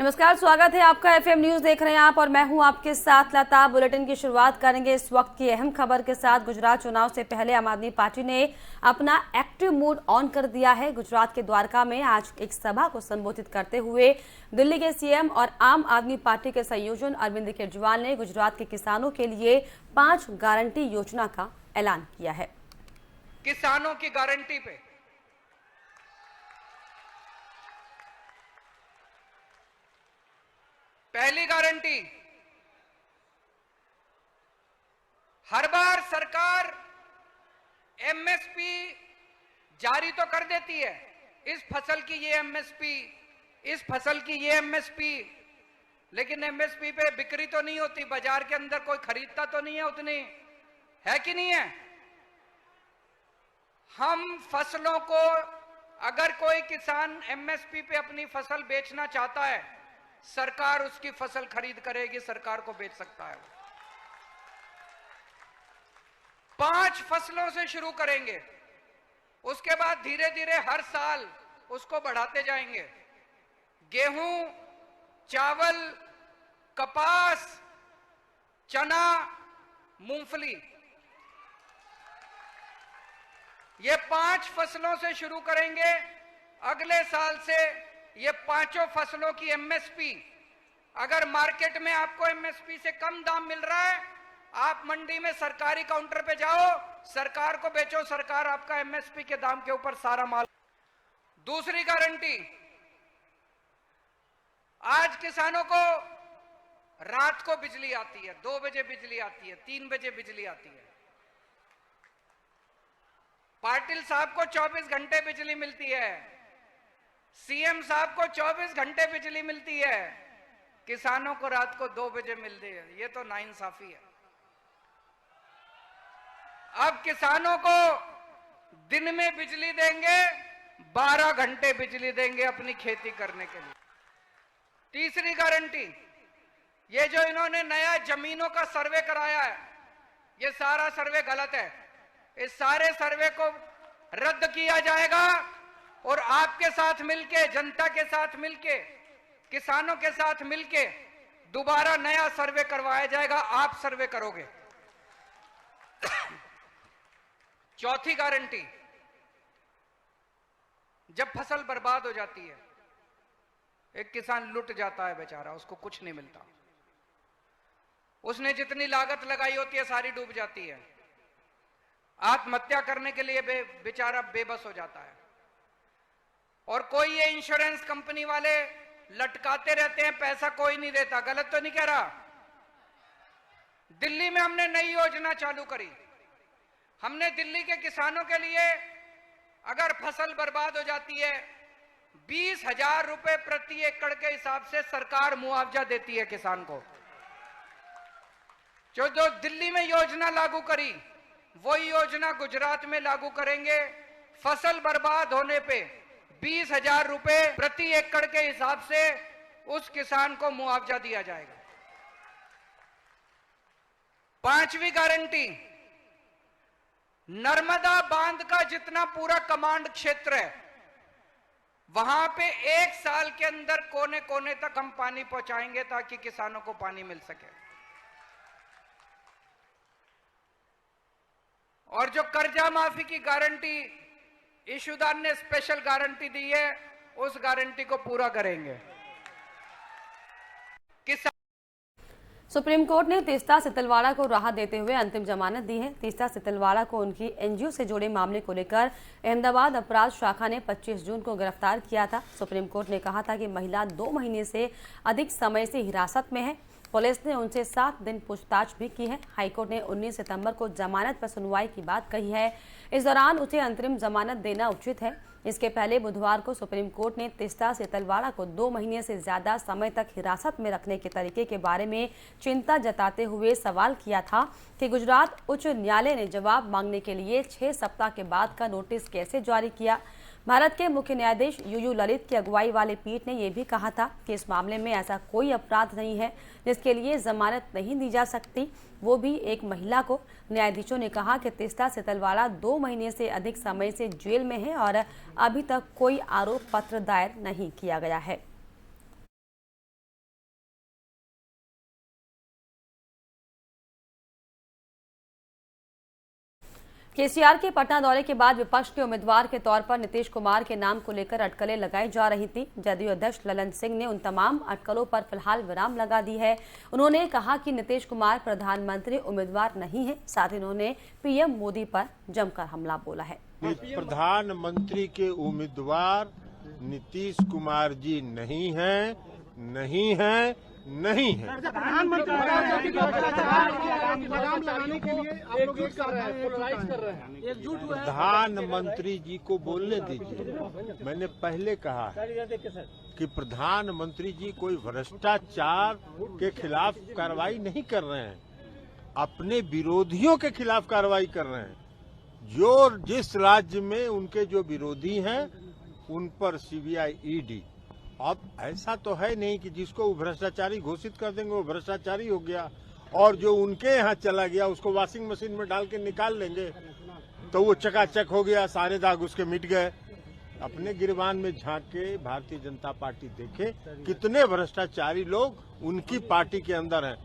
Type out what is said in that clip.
नमस्कार, स्वागत है आपका। एफएम न्यूज देख रहे हैं आप और मैं हूं आपके साथ लता। बुलेटिन की शुरुआत करेंगे इस वक्त की अहम खबर के साथ। गुजरात चुनाव से पहले आम आदमी पार्टी ने अपना एक्टिव मोड ऑन कर दिया है। गुजरात के द्वारका में आज एक सभा को संबोधित करते हुए दिल्ली के सीएम और आम आदमी पार्टी के संयोजन अरविंद केजरीवाल ने गुजरात के किसानों के लिए 5 गारंटी योजना का ऐलान किया है। किसानों की गारंटी पे पहली गारंटी, हर बार सरकार एमएसपी जारी तो कर देती है, इस फसल की ये एमएसपी, इस फसल की ये एमएसपी, लेकिन एमएसपी पे बिक्री तो नहीं होती, बाजार के अंदर कोई खरीदता तो नहीं है उतनी, है कि नहीं है। हम फसलों को, अगर कोई किसान एमएसपी पे अपनी फसल बेचना चाहता है, सरकार उसकी फसल खरीद करेगी, सरकार को बेच सकता है। 5 फसलों से शुरू करेंगे, उसके बाद धीरे धीरे हर साल उसको बढ़ाते जाएंगे। गेहूं, चावल, कपास, चना, मूंगफली, ये 5 फसलों से शुरू करेंगे। अगले साल से ये 5 फसलों की एमएसपी, अगर मार्केट में आपको एमएसपी से कम दाम मिल रहा है, आप मंडी में सरकारी काउंटर पे जाओ, सरकार को बेचो, सरकार आपका एमएसपी के दाम के ऊपर सारा माल। दूसरी गारंटी, आज किसानों को रात को बिजली आती है, 2 बजे बिजली आती है, 3 बजे बिजली आती है। पाटिल साहब को 24 घंटे बिजली मिलती है, सीएम साहब को 24 घंटे बिजली मिलती है, किसानों को रात को 2 बजे मिलती है। ये तो नाइंसाफी है। अब किसानों को दिन में बिजली देंगे, 12 घंटे बिजली देंगे अपनी खेती करने के लिए। तीसरी गारंटी, ये जो इन्होंने नया जमीनों का सर्वे कराया है, ये सारा सर्वे गलत है। इस सारे सर्वे को रद्द किया जाएगा और आपके साथ मिलके, जनता के साथ मिलके, किसानों के साथ मिलके दोबारा नया सर्वे करवाया जाएगा। आप सर्वे करोगे। चौथी गारंटी, जब फसल बर्बाद हो जाती है, एक किसान लुट जाता है बेचारा, उसको कुछ नहीं मिलता, उसने जितनी लागत लगाई होती है सारी डूब जाती है, आत्महत्या करने के लिए बेचारा बेबस हो जाता है, और कोई ये इंश्योरेंस कंपनी वाले लटकाते रहते हैं, पैसा कोई नहीं देता। गलत तो नहीं कह रहा। दिल्ली में हमने नई योजना चालू करी। हमने दिल्ली के किसानों के लिए, अगर फसल बर्बाद हो जाती है, 20,000 रुपए प्रति एकड़ के हिसाब से सरकार मुआवजा देती है किसान को। जो दिल्ली में योजना लागू करी, वही योजना गुजरात में लागू करेंगे। फसल बर्बाद होने पे 20,000 रुपए प्रति एकड़ के हिसाब से उस किसान को मुआवजा दिया जाएगा। 5वीं गारंटी, नर्मदा बांध का जितना पूरा कमांड क्षेत्र है, वहां पे 1 साल के अंदर कोने कोने तक हम पानी पहुंचाएंगे ताकि किसानों को पानी मिल सके। और जो कर्जा माफी की गारंटी इशूदार ने स्पेशल गारंटी दी है, उस गारंटी को पूरा करेंगे। सुप्रीम कोर्ट ने तीस्ता सितलवाड़ा को राहत देते हुए अंतिम जमानत दी है। तीस्ता सितलवाड़ा को उनकी एनजीओ से जुड़े मामले को लेकर अहमदाबाद अपराध शाखा ने 25 जून को गिरफ्तार किया था। सुप्रीम कोर्ट ने कहा था कि महिला 2 महीने से अधिक समय से हिरासत में है। पुलिस ने उनसे 7 दिन पूछताछ भी की है। हाईकोर्ट ने 19 सितंबर को जमानत पर सुनवाई की बात कही है। इस दौरान उसे अंतरिम जमानत देना उचित है। इसके पहले बुधवार को सुप्रीम कोर्ट ने तीस्ता सितलवाड़ा को 2 महीने से ज्यादा समय तक हिरासत में रखने के तरीके के बारे में चिंता जताते हुए सवाल किया था कि गुजरात उच्च न्यायालय ने जवाब मांगने के लिए 6 सप्ताह के बाद का नोटिस कैसे जारी किया। भारत के मुख्य न्यायाधीश यूयू ललित की अगुवाई वाली पीठ ने यह भी कहा था कि इस मामले में ऐसा कोई अपराध नहीं है जिसके लिए जमानत नहीं दी जा सकती, वो भी एक महिला को। न्यायाधीशों ने कहा कि तीस्ता सितलवाड़ा 2 महीने से अधिक समय से जेल में है और अभी तक कोई आरोप पत्र दायर नहीं किया गया है। केसीआर के पटना दौरे के बाद विपक्ष के उम्मीदवार के तौर पर नीतीश कुमार के नाम को लेकर अटकलें लगाई जा रही थी। जदयू अध्यक्ष ललन सिंह ने उन तमाम अटकलों पर फिलहाल विराम लगा दी है। उन्होंने कहा कि नीतीश कुमार प्रधानमंत्री उम्मीदवार नहीं है। साथ ही उन्होंने पीएम मोदी पर जमकर हमला बोला है। प्रधानमंत्री के उम्मीदवार नीतीश कुमार जी नहीं है, नहीं है, नहीं है। प्रधानमंत्री जी को बोलने दीजिए। मैंने पहले कहा है कि प्रधानमंत्री जी कोई भ्रष्टाचार के खिलाफ कार्रवाई नहीं कर रहे हैं, अपने विरोधियों के खिलाफ कार्रवाई कर रहे हैं। जो जिस राज्य में उनके जो विरोधी हैं उन पर सीबीआई, ईडी। अब ऐसा तो है नहीं कि जिसको वो भ्रष्टाचारी घोषित कर देंगे वो भ्रष्टाचारी हो गया, और जो उनके यहाँ चला गया उसको वॉशिंग मशीन में डाल के निकाल लेंगे तो वो चकाचक हो गया, सारे दाग उसके मिट गए। अपने गिरबान में झांक के भारतीय जनता पार्टी देखे कितने भ्रष्टाचारी लोग उनकी पार्टी के अंदर हैं।